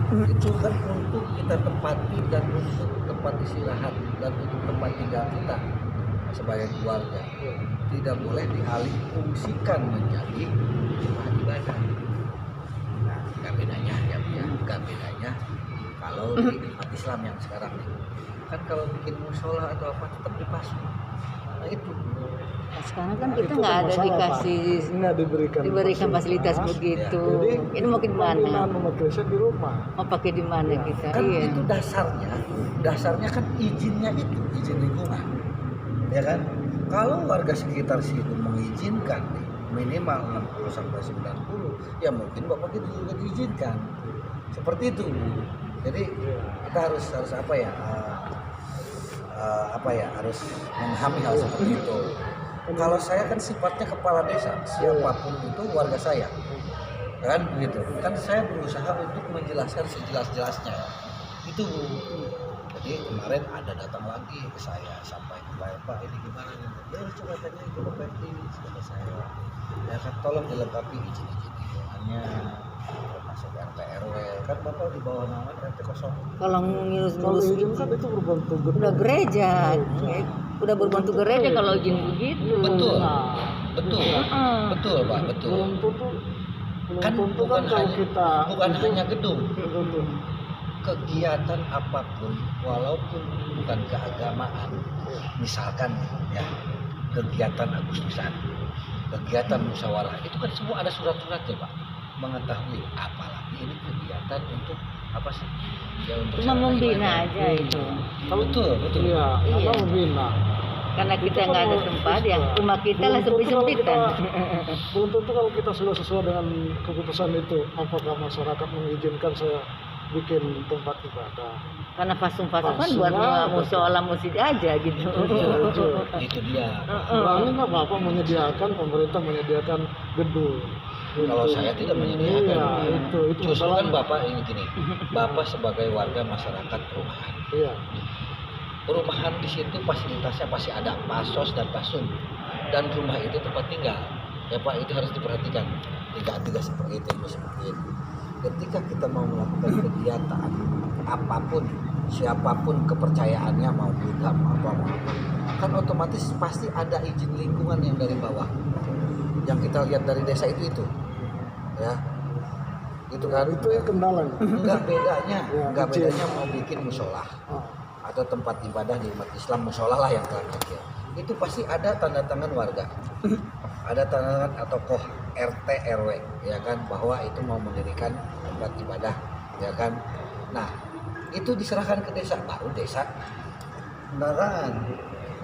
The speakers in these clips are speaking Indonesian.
Itu kan untuk kita tempati dan untuk tempat istirahat dan untuk tempat tinggal kita sebagai keluarga. Tidak boleh dialih fungsikan menjadi rumah ibadah. Nah, nggak bedanya ya, nggak bedanya kalau di umat Islam yang sekarang nih. Kan kalau bikin musola atau apa tetap dipasung. Nah itu. Nah, sekarang kan kita nggak ada dikasih nggak diberikan fasilitas begitu. Ya. Ini mau di mana? Memakai di rumah. Mau pakai di mana kita? Kan Iya. itu dasarnya kan izinnya itu izin lingkungan, ya kan? Kalau warga sekitar situ mengizinkan nih, minimal 60 sampai 90, ya mungkin bapak itu juga diizinkan. Seperti itu. Jadi kita harus apa ya? Harus memahami hal seperti itu. Kalau saya kan sifatnya kepala desa, siapapun itu warga saya, kan begitu. Kan saya berusaha untuk menjelaskan sejelas-jelasnya. Itu. Jadi kemarin ada datang lagi ke saya sampai ke Pak, ini gimana nih? Ya coba tanya ke Bapak kata saya. Ya kan tolong dilengkapi izin-izin lingkungannya, termasuk RT RW. Kan Bapak di bawah nama RT 0. Kalau ngurus izin kan itu berbentuk udah gereja. Udah berbentuk gereja kalau izin begitu. Betul. Nah, Betul. Betul, Pak, betul. belum tentu Kan bukan kalau kita hanya gedung. betul. Kegiatan apapun walaupun bukan keagamaan, misalkan ya kegiatan Agustusan, kegiatan musyawarah, itu kan semua ada surat-suratnya Pak, mengetahui apalagi ini kegiatan untuk apa sih ya, untuk Cuma membina aja itu. betul Iya, Iya. membina. Karena kita nggak ada tempat ya, rumah kita lah sempit-sempitan. Belum tentu kalau kita sudah sesuai dengan keputusan itu, apakah masyarakat mengizinkan saya bikin tempat ibadah. Karena pasung-pasung kan buat musola musik aja gitu. itu dia. Berani nggak Bapak menyediakan, pemerintah menyediakan gedung? Kalau saya tidak menyediakan. Iya, itu Justru kan masalahnya. Bapak ini gini, Bapak sebagai warga masyarakat perumahan. Iya. Perumahan di situ fasilitasnya pasti ada pasos dan pasum, dan rumah itu tempat tinggal. Ya Pak, itu harus diperhatikan. Tidak seperti itu. Ketika kita mau melakukan kegiatan apapun, siapapun kepercayaannya, mau Buddha mau apa, kan otomatis pasti ada izin lingkungan yang dari bawah. Yang kita lihat dari desa itu, ya, itu kan. Itu yang kendala. Enggak bedanya, Ya, enggak kecil. bedanya mau bikin musola atau tempat ibadah di umat Islam, musola lah yang terakhir. Itu pasti ada tanda tangan warga, ada tanda tangan atau tokoh RT RW, ya kan, bahwa itu mau mendirikan tempat ibadah, ya kan. Nah itu diserahkan ke desa, baru desa beneran.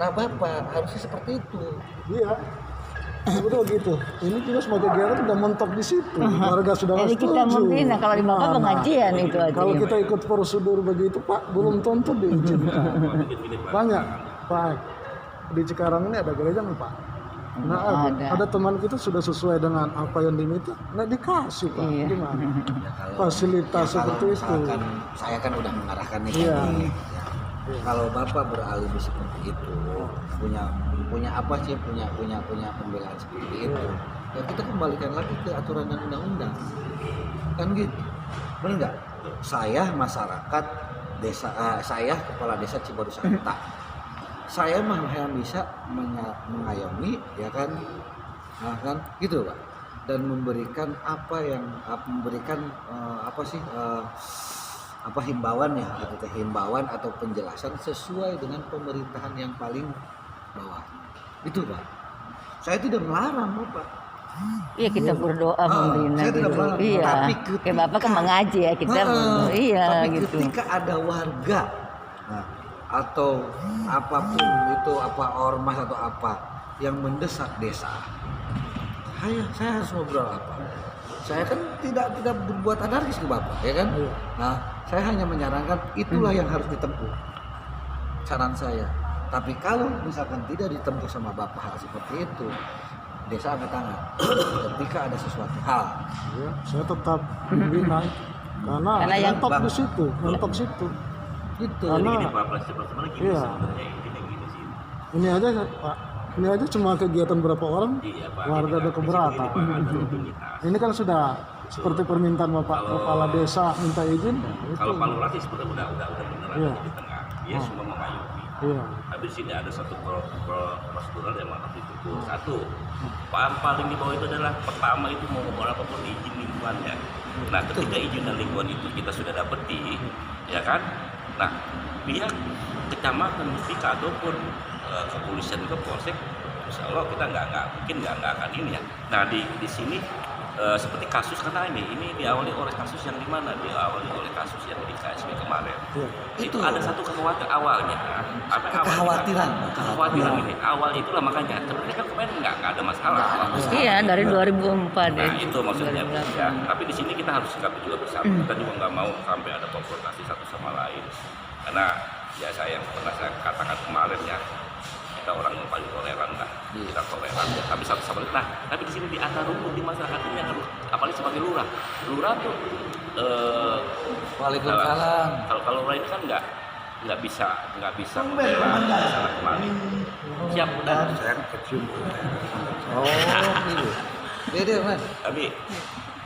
Nah Bapak harusnya seperti itu. Iya. Betul gitu. Ini juga sebagai kegiatan sudah mentok di situ. Warga sudah Jadi kita setuju. membina, kalau di Bapak pengajian itu aja. Kalau kita ikut prosedur begitu Pak, belum tentu diizinkan. Banyak Pak. Di Cikarang ini ada gereja nih Pak. Nah, ada teman kita sudah sesuai dengan apa yang diminta, nggak dikasih Pak. Iya. Gimana? Ya, Fasilitas seperti itu. Misalkan, saya kan udah mengarahkan nih. Iya. Ya. Kalau Bapak beralibi seperti itu, punya apa sih, punya pembelaan seperti itu, ya kita kembalikan lagi ke aturan dan undang-undang, kan gitu, benar nggak? Saya masyarakat desa, saya kepala desa Cibaru Santa, saya mah yang bisa mengayomi, ya kan, nah, kan gitu Pak, dan memberikan himbauan ya, gitu, himbauan atau penjelasan sesuai dengan pemerintahan yang paling bawah. Itu Pak. Saya tidak melarang Bapak. Iya, kita berdoa membina saya tidak gitu. melarang. Iya. Tapi Kayak Bapak kan mengaji ya, kita iya tapi gitu. ketika ada warga, nah, atau apapun itu, apa ormas atau apa yang mendesak desa, saya harus ngobrol apa? Saya kan tidak berbuat anarkis ke Bapak, ya kan? Nah, saya hanya menyarankan itulah yang harus ditempuh. Saran saya. Tapi kalau misalkan tidak ditempuh sama Bapak hal seperti itu, desa angkat tangan. Ketika ada sesuatu hal, Ya, saya tetap membina karena yang mentok di situ, mentok situ. gitu. Karena iya. Ini aja Pak, ini aja cuma kegiatan berapa orang, warga udah keberatan. Ini kan sudah seperti permintaan Bapak kepala desa minta izin. Itu. Kalau Pak Lurah sih sebenarnya udah beneran Iya. di tengah. Dia cuma mengayomi. Iya. Tapi di sini ada satu prosedural yang harus ditutup. Satu, paling di bawah itu adalah pertama itu mau berapa pun izin lingkungannya. Nah, ketika izin lingkungan itu kita sudah dapeti, ya kan? Nah, pihak kecamatan Mustika ataupun kepolisian ke polsek, insya Allah kita nggak akan ini ya. Nah, di sini seperti kasus karena ini diawali oleh kasus yang di mana? Diawali oleh kasus yang di KSB kemarin. Iya. Itu ada satu kekhawatiran awalnya. Kekhawatiran. Kekhawatiran ini awal itulah makanya. Sebenarnya kan kemarin nggak ada masalah. Iya, dari 2004 Nah, ya. itu maksudnya 2008. ya. Tapi di sini kita harus sikapi juga bersama. Kita juga nggak mau sampai ada konfrontasi satu sama lain. Karena ya saya yang pernah saya katakan kemarin ya, kita orang yang paling toleran lah, kita toleran ya. Tapi satu sama lain. Nah, tapi di sini di akar rumput di masyarakat ini yang apalagi sebagai lurah tuh Waalaikumsalam. kalau lurah ini kan nggak bisa membela masalah kemarin. Siap dan Saya kecium. Oh, gitu. Beda, Mas. tapi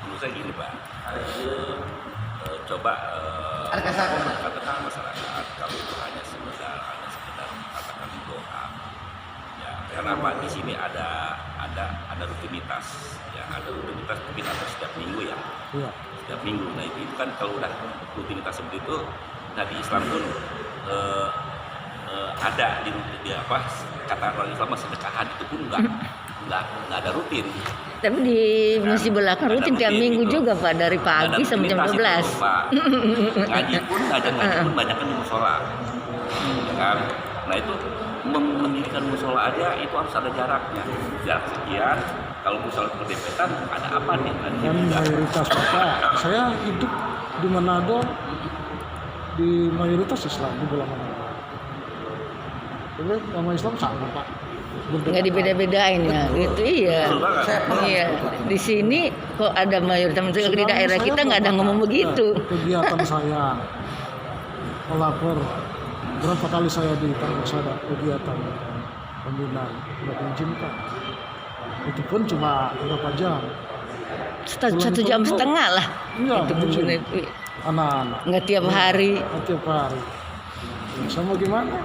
menurut saya gini Pak, coba katakan masyarakat kalau itu hanya sekedar katakan doa ya, karena Pak di sini ada rutinitas ya, ada rutinitas mungkin ada setiap minggu ya, Iya. setiap minggu. Nah itu kan kalau udah rutinitas seperti itu, nah di Islam pun ada di apa kata orang Islam sedekahan itu pun nggak ada rutin. Tapi di masjid belakang rutin tiap minggu juga Pak, dari pagi sampai jam 12. Ngaji pun banyak kan di musola. Ya kan? Nah itu mendirikan musola aja itu harus ada jaraknya. Jarak sekian. Kalau musola berdempetan ada apa nih? Kan mayoritas Bapak, saya hidup di Manado di mayoritas Islam di Bola Manado. Jadi sama Islam sama Pak. Nggak dibeda-bedain ya, gitu iya. Iya, di sini kok ada mayoritas di daerah kita nggak ada ngomong begitu. Kegiatan saya melapor berapa kali saya ditangkap ada kegiatan pembinaan tidak diizinkan. Itu pun cuma berapa jam. Satu jam setengah lah. Iya, Itu izin. bener. Anak-anak. Nggak tiap hari. Nggak tiap hari. Sama gimana?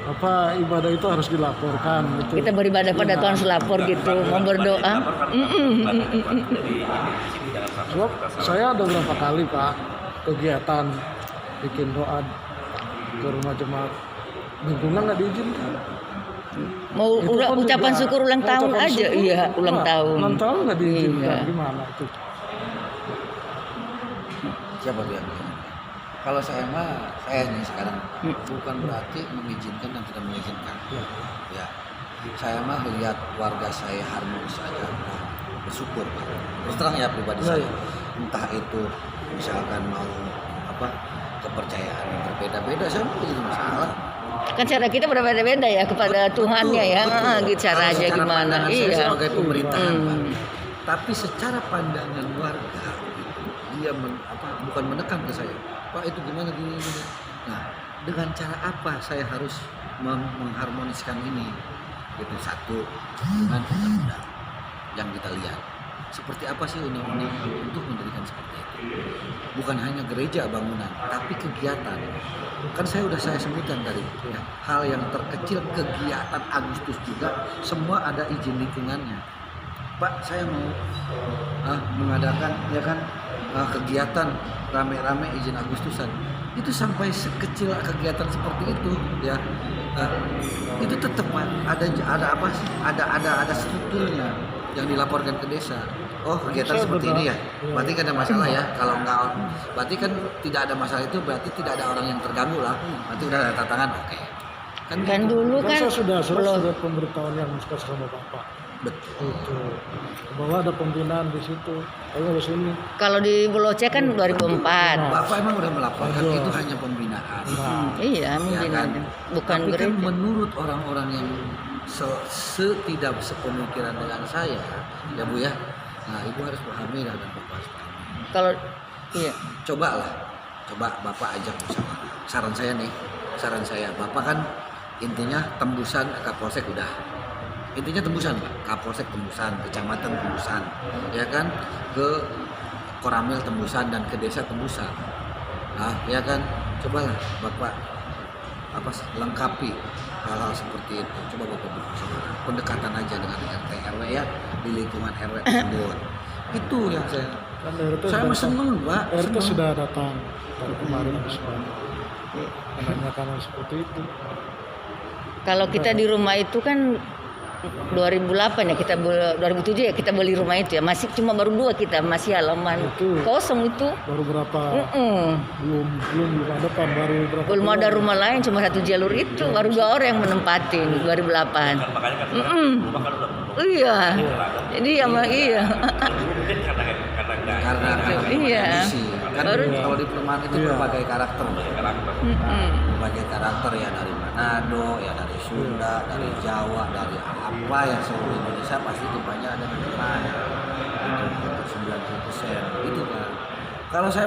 Apa ibadah itu harus dilaporkan gitu. Kita beribadah pada Tuhan selapor gitu, mau berdoa. Sebab saya ada berapa kali Pak kegiatan bikin doa ke rumah jemaat lingkungan nggak diizinkan. Mau Itu kan ucapan juga syukur ulang tahun ucapan aja, syukur. iya ulang Nah, tahun. Ulang tahun nggak diizinkan, Iya. gimana itu? Siapa yang bilang? Kalau saya mah, saya nih sekarang bukan berarti mengizinkan dan tidak mengizinkan. Ya, saya mah lihat warga saya harmonis aja, nah, bersyukur. Terus terang ya pribadi Ya, saya, ya. entah itu misalkan mau apa kepercayaan yang berbeda-beda, saya mau jadi masalah. Kan cara kita berbeda-beda ya kepada Tuhannya ya, gitu cara Kalau aja secara gimana. pandangan saya Iya. sebagai pemerintahan, Pak. Hmm. Tapi secara pandangan warga, dia bukan menekan ke saya, Pak itu gimana gini. Nah, dengan cara apa saya harus mengharmoniskan ini? Itu satu dengan undang-undang yang kita lihat. Seperti apa sih undang-undang untuk mendirikan seperti itu? Bukan hanya gereja bangunan, tapi kegiatan. Kan saya sebutkan tadi, ya, hal yang terkecil kegiatan Agustus juga semua ada izin lingkungannya. Pak, saya mau mengadakan ya kan kegiatan rame-rame izin Agustusan. Itu sampai sekecil kegiatan seperti itu ya. Itu tetap Pak, ada apa sih? Ada strukturnya yang dilaporkan ke desa. Oh, kegiatan Saya seperti ini ya. Iya. Berarti kan ada masalah ya. Kalau enggak berarti kan tidak ada masalah itu berarti tidak ada orang yang terganggu lah. Berarti udah ada tantangan. Oke. Kan Kan gitu. dulu Kan kan saya sudah belum. surat pemberitahuan yang diskus sama Bapak. Betul. Itu bahwa ada pembinaan di situ. Ayo ke sini. Kalau di Boloce kan 2004. Bapak emang udah melaporkan Betul. itu hanya pembinaan. Nah, Iya, Ya mungkin kan? ada. Bukan Tapi kan gereja. menurut orang-orang yang tidak sepemikiran dengan saya, ya Bu ya. Nah, Ibu harus pahami dan Bapak harus pahami. Kalau iya. Coba Bapak ajak musyawarah. Saran saya, Bapak kan intinya tembusan ke Kapolsek udah. intinya tembusan Pak, Kapolsek tembusan, kecamatan tembusan, ya kan, ke Koramil tembusan dan ke desa tembusan. Nah, ya kan, cobalah Bapak lengkapi hal-hal seperti itu. Coba Bapak berusaha pendekatan aja dengan RT RW ya di lingkungan RW tersebut. Itu yang Kan RT saya sudah seneng Pak. RT seneng. sudah datang dari kemarin menanyakan hal seperti itu. Kalau kita di rumah itu kan 2008 ya, 2007 ya kita beli rumah itu ya, masih cuma baru 2 kita, masih halaman Itu. kosong itu. Baru berapa? Mm-mm. Belum ada Pak, baru berapa? Belum bulan? ada rumah lain, cuma 1 jalur itu, baru 2 orang yang menempatin 2008. Makanya kan Mm-mm. rumah kan udah Iya. Jadi sama iya. mungkin karena nggak Karena Iya. kondisi. Kan Baru- kalau di perumahan itu Iya. berbagai karakter, karakter. Mm-mm. berbagai karakter ya, dari Manado, ya dari Sunda, dari Jawa, dari apa yang seluruh Indonesia pasti gempanya ada di depan. Itu 90% itu kan. Kalau saya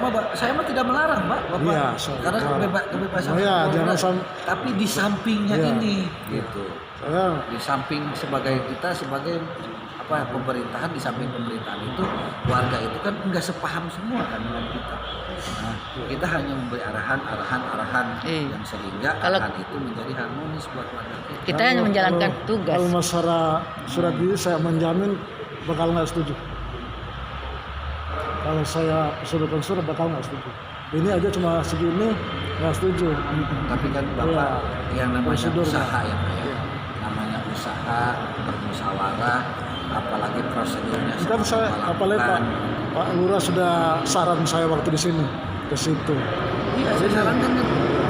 mah tidak melarang Pak, Bapak. Iya, Karena melarang. kebebasan Oh iya, berkeluarga. jangan Tapi di sampingnya Iya. ini gitu. Saya Di samping kita sebagai pemerintahan, di samping pemerintahan itu warga itu kan enggak sepaham semua kan dengan kita. Nah, kita hanya memberi arahan Iya. yang sehingga Kalau- arahan itu menjadi harmonis buat warga kita. Kita hanya menjalankan tugas. Kalau masalah surat ini saya menjamin bakal nggak setuju. Kalau saya sodorkan surat bakal nggak setuju. Ini aja cuma segini nggak setuju. Tapi kan Bapak yang namanya Prosedur, usaha Pak. ya Pak ya. Namanya usaha, bermusyawarah, apalagi prosedurnya Kan saya sama apalagi lakukan. Pak Lurah sudah saran saya waktu di sini ke situ. Iya, saya sarankan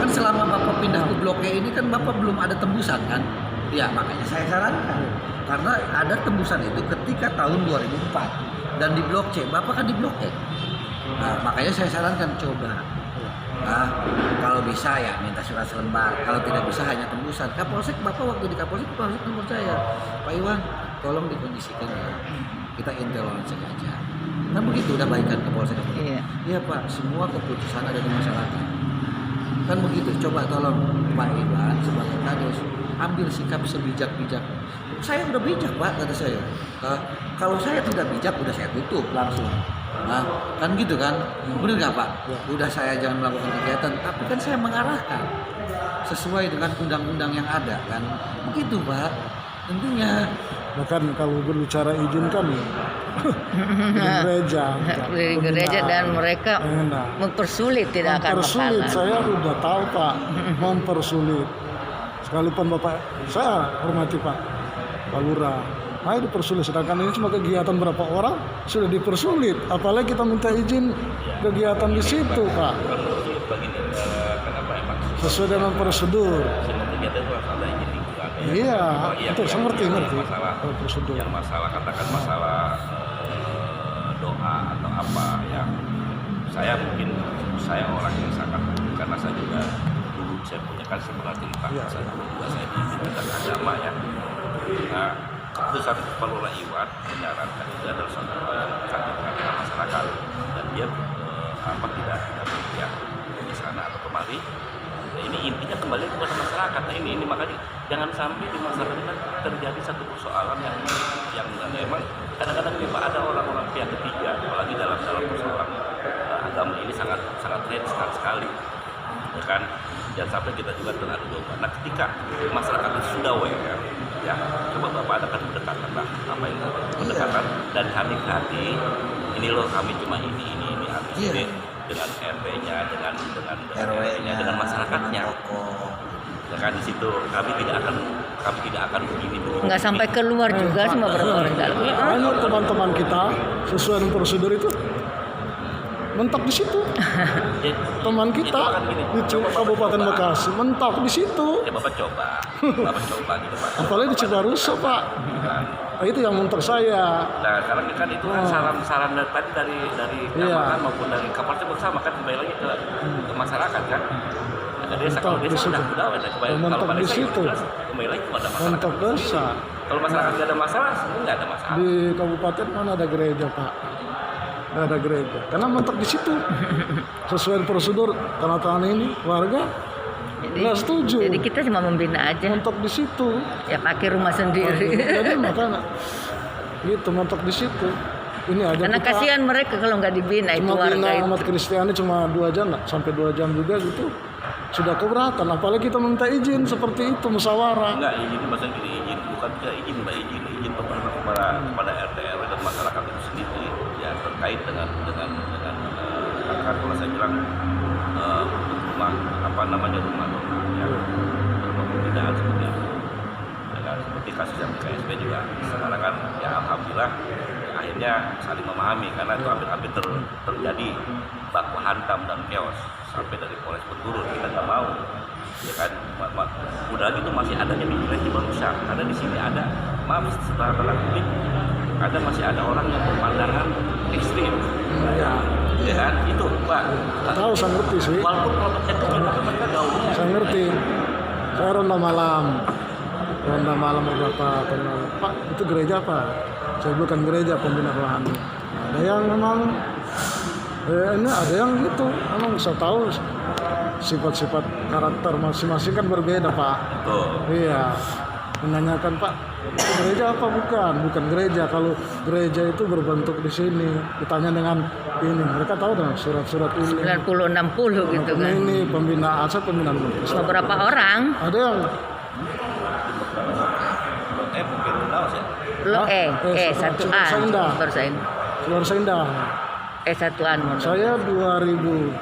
kan selama Bapak pindah ke Blok E ini kan Bapak belum ada tembusan kan? Ya, makanya saya sarankan. Karena ada tembusan itu ketika tahun 2004 dan di Blok C, Bapak kan di Blok E. Nah, makanya saya sarankan coba. Nah, kalau bisa ya minta surat selembar. Kalau tidak bisa hanya tembusan. Kapolsek Bapak waktu di Kapolsek nomor saya. Pak Iwan, tolong dikondisikan ya. Kita intel langsung aja. Kan begitu udah baikan Kapolsek. Iya. Iya Pak, semua keputusan ada di masyarakat. Kan begitu, coba tolong Pak Iwan sebagai kadus ambil sikap sebijak-bijak. Saya udah bijak Pak, kata saya. Kalau saya tidak bijak, udah saya tutup langsung. Nah, kan gitu kan? Bener nggak Pak? Udah saya jangan melakukan kegiatan, tapi kan saya mengarahkan sesuai dengan undang-undang yang ada kan. Begitu Pak, tentunya. Bahkan kalau berbicara izin kan di gereja, Dari gereja dan mereka Enak. mempersulit, tidak akan Mempersulit, bakalan. saya udah tahu Pak, mempersulit. Sekalipun Bapak, saya hormati Pak Lurah, ayo dipersulit. Sedangkan ini cuma kegiatan berapa orang sudah dipersulit. Apalagi kita minta izin kegiatan di situ Pak, Begini, kenapa emang sesuai dengan prosedur. semua kegiatan itu harus ada izin lingkungan ya? Iya, Yang- itu saya ngerti. masalah Prosedur. yang masalah katakan masalah doa atau apa yang saya orang yang sangat, karena saya juga dulu saya punya kan sebenarnya cerita Iya. saya dulu juga saya di bidang agama ya. Nah, keputusan Kepala Iwan menyarankan itu adalah suatu hal yang dekat dengan masyarakat dan dia tidak berpihak di sana atau kemari. Nah, ini intinya kembali kepada masyarakat. Nah, ini makanya jangan sampai di masyarakat kita terjadi satu persoalan yang memang kadang-kadang memang ada orang-orang pihak ketiga, apalagi dalam persoalan agama ini sangat rentan sekali, ya kan? Jangan sampai kita juga terlalu domba. Nah, ketika masyarakat itu sudah aware, ya coba Bapak adakan pendekatan lah, apa yang pendekatan dan hati ke hati. Ini loh kami cuma ini habis Iya. ini dengan RT-nya, dengan RW-nya, dengan masyarakatnya. tokoh. Ya kan di situ kami tidak akan begini. Nggak sampai keluar juga sama berapa orang dalam. Banyak teman-teman kita sesuai dengan prosedur itu mentok di situ. Ya, Teman kita itu kan gini, di Kabupaten Bekasi mentok di situ. ya Bapak coba gitu Pak. Apalagi di Cibarusah Pak. Nah, itu yang mentok saya. Nah, sekarang kan itu kan saran dari Iya. Kecamatan maupun dari Kapolsek bersama kan kembali lagi ke masyarakat kan. Nah, desa kalau Mentok di desa situ. udah kembali Mentok kalau pada di desa ya situ. jelas kembali lagi kepada masyarakat. Mentok desa. Kalau masyarakat nggak ada masalah, semua nggak ada masalah. Di kabupaten mana ada gereja Pak? Nggak ada gereja. Karena mentok di situ. Sesuai prosedur tanda tangan ini warga nggak setuju. Jadi kita cuma membina aja. Mentok di situ. Ya pakai rumah sendiri. Jadi makanya gitu mentok di situ. Ini aja Karena kita kasihan mereka kalau nggak dibina itu cuma bina warga itu. umat Kristiani cuma 2 jam lah, sampai 2 jam juga gitu. Sudah keberatan, apalagi kita minta izin seperti itu musyawarah. Enggak, izin maksudnya gini, izin bukan tidak izin mbak, izin pemerintah kepada RT RW dan masyarakat itu sendiri ya terkait dengan kalau saya bilang rumah apa namanya rumah ya rumah pembinaan seperti itu ya kan, seperti kasus yang di KSP juga sekarang kan ya alhamdulillah akhirnya saling memahami karena itu hampir terjadi baku hantam dan chaos sampai dari Polres pun turun, kita nggak mau ya kan, udah lagi itu masih adanya migrasi manusia karena di sini ada maaf setelah tanda kutip ada masih ada orang yang berpandangan ekstrim ya kan itu Pak Tahu, saya ngerti sih. walaupun kelompoknya kecil tapi mereka gaulnya Saya ngerti. Saya ronda malam beberapa tahun lalu. Pak, itu gereja apa? Saya bukan gereja pembina rohani. Ada yang memang ini ada yang gitu. Memang saya tahu sifat-sifat karakter masing-masing kan berbeda, Pak. tuh Iya. Menanyakan, Pak, itu gereja apa? Bukan gereja. Kalau gereja itu berbentuk di sini. Ditanya dengan ini, mereka tahu dengan surat-surat ini. 90-60 gitu kan. Ini pembinaan, saya pembinaan Islam. Beberapa orang Ada yang mungkin Laos ya lo Satu satuan Seindah. bersaing keluar Seindah. satuan Saya 2000,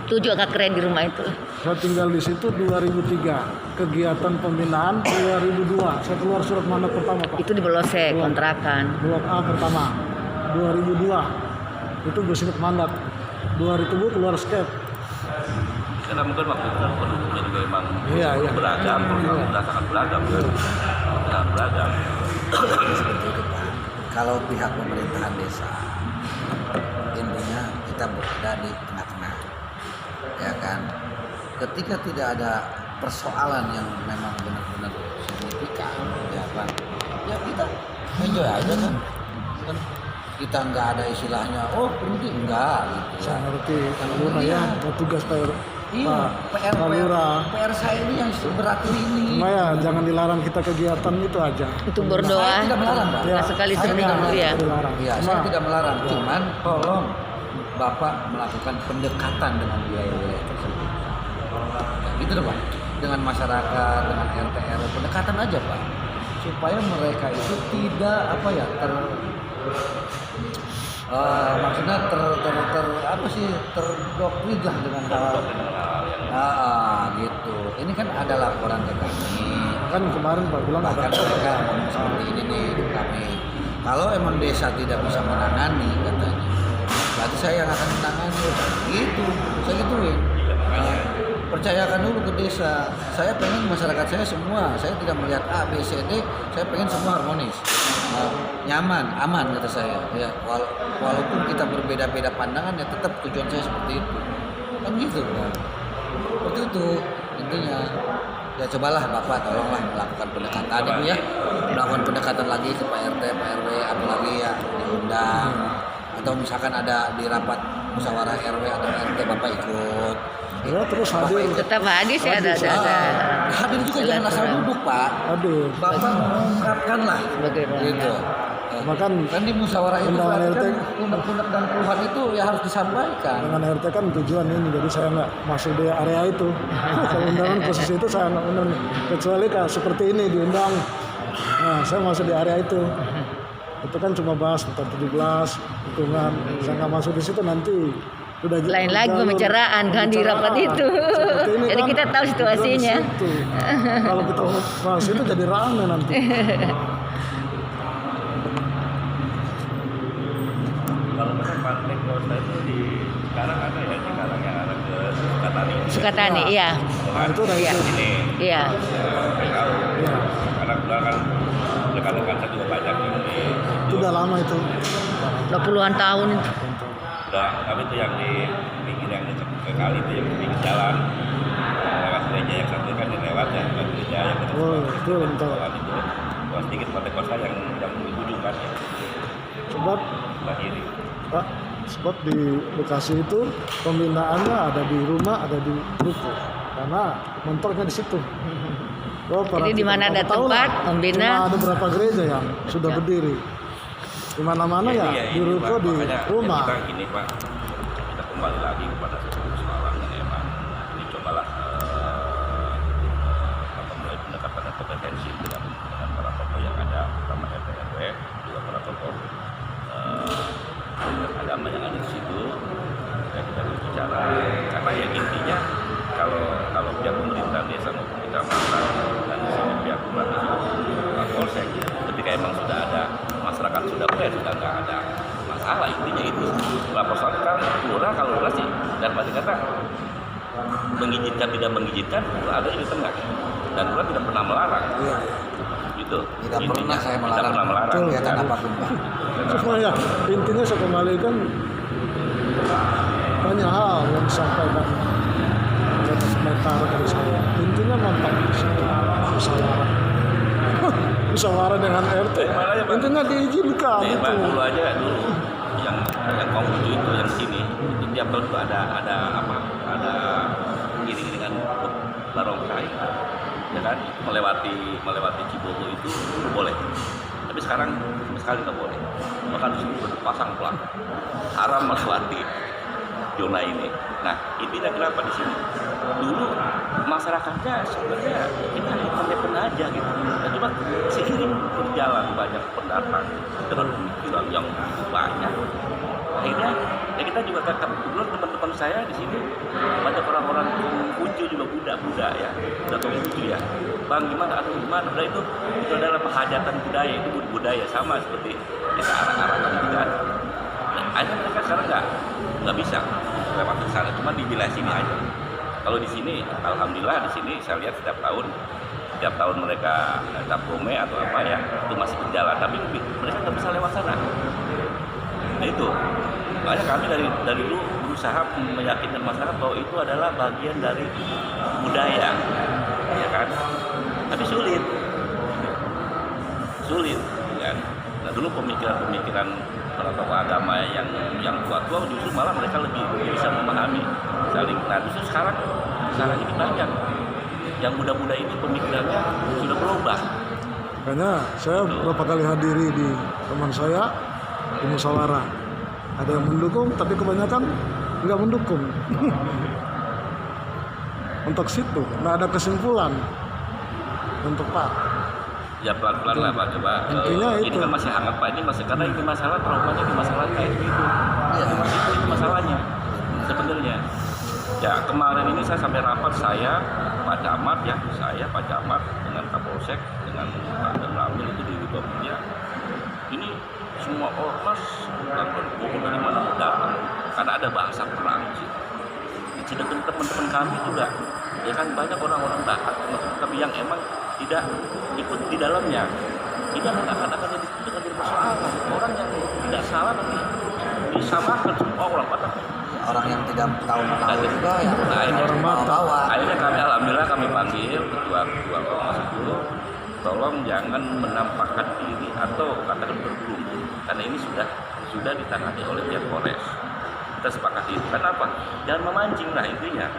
7 agak keren di rumah itu. saya tinggal di situ 2003. Kegiatan pembinaan 2002. Saya keluar surat mandat pertama, Pak. Itu di Belosek kontrakan. Blok A pertama 2002. Itu bersurat mandat. 2007 keluar skep. karena mungkin waktu itu penduduknya juga emang Iya. beragam, sudah sangat beragam kan, sangat beragam. Seperti itu Pak. Kalau pihak pemerintahan desa, intinya kita berada di tengah-tengah, ya kan. Ketika tidak ada persoalan yang memang benar-benar signifikan, ya kan, ya kita enjoy aja kan. Kan kita nggak ada istilahnya, oh berhenti enggak gitu. Saya Ya. ngerti. Lurah ya, mau tugas Iya, Pak Lurah. PR saya ini yang berat ini. Cuma ya jangan dilarang kita kegiatan itu aja. Untuk Saya berdoa. tidak melarang, Pak. Ya, Sekali saya seminggu tidak ya. dilarang. Iya, Cuma, saya tidak melarang, cuman tolong Bapak melakukan pendekatan dengan wilayah-wilayah tersebut. Ya, gitu dong Pak. Dengan masyarakat, dengan RT RW, pendekatan aja Pak. Supaya mereka itu tidak maksudnya terdoktrin lah dengan hal gitu. Ini kan ada laporan ke kami. kan kemarin Pak bilang Bahkan ada. mereka ngomong seperti ini nih di kami. Kalau emang desa tidak bisa menangani katanya, berarti saya yang akan menangani. Gitu, saya gituin. Percayakan dulu ke desa. Saya pengen masyarakat saya semua. Saya tidak melihat A, B, C, D. Saya pengen semua harmonis, nyaman, aman kata saya. Ya, walaupun kita berbeda-beda pandangan, ya tetap tujuan saya seperti itu. Kan gitu kan. Seperti itu intinya. Ya cobalah Bapak tolonglah melakukan pendekatan Ibu ya. Melakukan pendekatan lagi ke Pak RT, Pak RW, apalagi ya diundang. Atau misalkan ada di rapat musyawarah RW atau RT Bapak ikut. Ya terus hadir. Tetap hadir sih ada. Hadir juga jangan asal duduk Pak. Hadir. Bapak mengungkapkan lah Bagaimana? gitu. Bahkan Kan di musyawarah itu Undangan berarti kan RT. undang-undang dan keluhan itu ya harus disampaikan. dengan RT kan tujuan ini, jadi saya nggak masuk di area itu. Kalau undangan posisi itu saya nggak undang, kecuali kayak seperti ini diundang. Nah, saya masuk di area itu. Itu kan cuma bahas tentang 17 hitungan. Saya nggak masuk di situ nanti. Udah Lain lagi jalur pembicaraan kan di rapat itu. Seperti ini Jadi kan, kita tahu situasinya. di situ. Kalau kita bahas itu jadi rame nanti. Kalau memang pantai Kosta itu di sekarang ada ya, di sekarang yang arah ke Sukatani. Sukatani, iya. Nah, itu dari Iya. itu. Ini Iya. saya tahu. Ya, Karena kebetulan kan rekan-rekan saya juga banyak ini. itu udah lama itu. Udah puluhan tahun itu. Udah, kami itu yang di pinggir yang dekat ke kali itu yang di pinggir jalan. Lewat gereja yang satu kan yang lewat ya, lewat gereja yang dekat Oh, itu entah. jalan itu. Wah, sedikit pantai Kosta yang ujung kan ya, Sebab sebelah kiri. Pak, spot di Bekasi itu pembinaannya ada di rumah, ada di ruko. karena mentoknya di situ. Jadi di mana ada tempat membina, ada berapa gereja yang sudah berdiri di mana-mana ya, di ruko, di rumah. Kita gini Pak, kita kembali lagi kepada satu persoalan yang emang ini cobalah mulai pendekatan kompetensi dengan para tokoh yang ada, terutama RT RW, juga para tokoh agama yang ada di situ. Kita berbicara karena ya intinya kalau pihak pemerintah desa maupun kecamatan dan di sini pihak bupati polsek, ketika emang sudah ada masyarakat sudah nggak ada masalah, intinya itu. Lapor soal kan lurah, kalau lurah sih dan berarti kata mengizinkan tidak mengizinkan ada di tengah dan lurah tidak pernah melarang. Gitu. Tidak pernah saya melarang kegiatan apapun. Cuma ya intinya saya kembalikan banyak hal yang disampaikan di atas komentar dari saya. Intinya mantap musyawarah dengan RT. Intinya diizinkan itu. itu. Dulu aja yang Konghucu itu yang sini itu tiap tahun itu ada iring-iringan barongsai, ya kan, melewati Cibogo itu boleh. Tapi sekarang sama sekali nggak boleh. Bahkan di sini berpasang pelang, haram melewati zona ini. Nah, intinya kenapa di sini? Dulu masyarakatnya sebenarnya kita independen aja gitu. Nah, cuma seiring berjalan banyak pendatang dengan pemikiran yang banyak, akhirnya ya kita juga kebetulan teman-teman saya di sini banyak orang-orang Konghucu juga Buddha ya, udah Konghucu ya. Bang gimana? Gimana? Udah itu adalah penghajatan budaya, itu budaya sama seperti kita arah-arahan gitu kan. Nah, akhirnya mereka sekarang nggak bisa lewat ke sana, cuma di wilayah sini aja. Kalau di sini, alhamdulillah di sini saya lihat setiap tahun mereka taprome atau apa ya itu masih berjalan, tapi mereka nggak bisa lewat sana. Nah itu, makanya kami dari dulu berusaha meyakinkan masyarakat bahwa itu adalah bagian dari budaya, ya kan? Tapi sulit, kan? Nah dulu pemikiran para tokoh agama yang tua justru malah mereka lebih bisa memahami saling. Nah justru sekarang ini banyak yang muda-muda ini pemikirannya sudah berubah. Makanya saya beberapa kali hadiri di teman saya di musyawarah, ada yang mendukung tapi kebanyakan nggak mendukung. Untuk situ nggak ada kesimpulan untuk Pak. Ya pelan-pelan lah Pak, coba. Ini kan masih hangat Pak, ini masih karena ini masalah traumanya di masalah kayak gitu. Itu masalahnya sebenarnya. Ya kemarin ini saya sampai rapat Pak Camat dengan Kapolsek dengan Pak Ramil itu di Bupatinya. Ini semua ormas dan berhubung dari mana datang karena ada bahasa perang sih. Sedangkan teman-teman kami juga, ya kan banyak orang-orang datang tapi yang emang tidak ikut di dalamnya. Ini akan jadi persoalan. Orang yang tidak salah nanti disamakan semua orang Batak. Orang yang tidak tahu juga ya. Akhirnya kami alhamdulillah kami panggil ketua ormas itu, tolong jangan menampakkan diri atau katakan berkerumun karena ini sudah ditangani oleh pihak Polres. Kita sepakati itu. Kenapa? Jangan memancing lah intinya.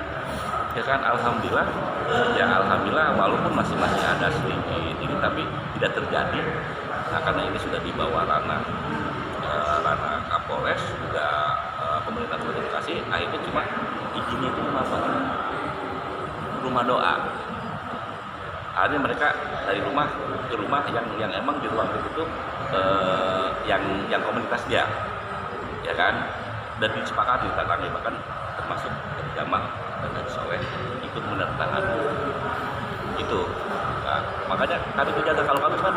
Ya kan alhamdulillah walaupun masih ada sedikit ini tapi tidak terjadi. Nah karena ini sudah dibawa ranah Kapolres juga pemerintah Kabupaten Bekasi, akhirnya cuma izinnya itu apa? Rumah doa. Akhirnya mereka dari rumah ke rumah yang emang di ruang itu yang komunitas dia, ya kan? Dan disepakati tantangannya bahkan termasuk dari Jamal dan dari Soleh ikut menandatangani itu. Nah, makanya kami menjaga kalau kami kan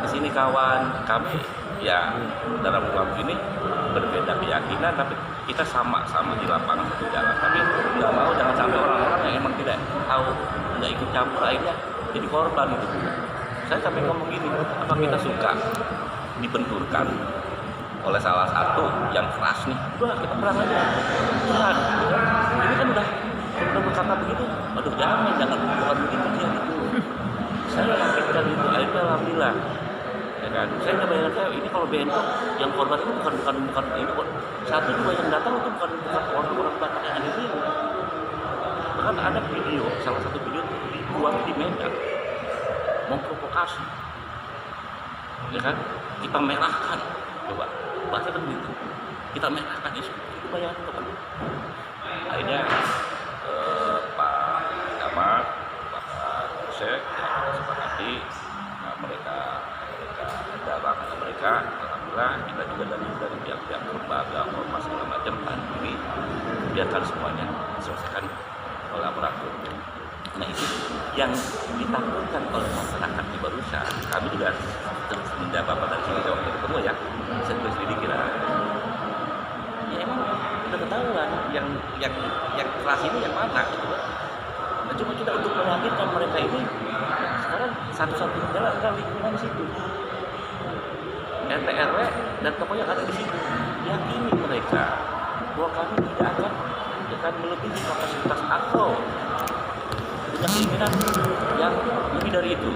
kesini kawan kami ya dalam waktu ini berbeda keyakinan tapi kita sama di lapangan satu jalan. Tapi nggak mau jangan sampai orang-orang yang emang tidak tahu nggak ikut campur akhirnya jadi korban itu. Saya sampai ngomong gini, apa kita suka dibenturkan oleh salah satu yang keras nih, udah kita perang aja, perang. Ini kan udah berkata begitu, aduh jangan bukan begitu dia gitu. Saya yakinkan itu, akhirnya alhamdulillah, ya kan. Saya nggak bayangkan saya ini kalau BNK yang korban itu bukan ini kok. Satu dua yang datang itu bukan orang Batak yang ada di sini. Bahkan bahkan ada video, salah satu video dibuat di Medan memprovokasi, ya kan? Kita merahkan, coba bahasa begitu, kita merahkan itu bayangkan teman. Akhirnya Pak Camat, Pak Polsek, ya, kita sepakati, nah, mereka ada langkah mereka, alhamdulillah kita juga dari pihak-pihak lembaga, ormas segala macam tadi biarkan semuanya diselesaikan oleh aparatur. Nah itu yang ditakutkan oleh masyarakat di Barusa. Kami juga terus mendapat dari sini waktu ketemu ya, saya terus kira ya emang udah ketahuan yang keras ini yang mana gitu. Nah, cuma kita untuk meyakinkan mereka ini sekarang satu-satunya jalan adalah lingkungan situ, RT RW dan tokoh yang ada di situ. Yakini mereka bahwa kami tidak akan melebihi kapasitas atau punya keinginan yang lebih dari itu.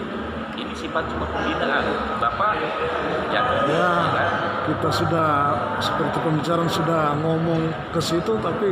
Ini sifat cuma pembinaan. Bapak ya, kita sudah seperti pembicaraan sudah ngomong ke situ, tapi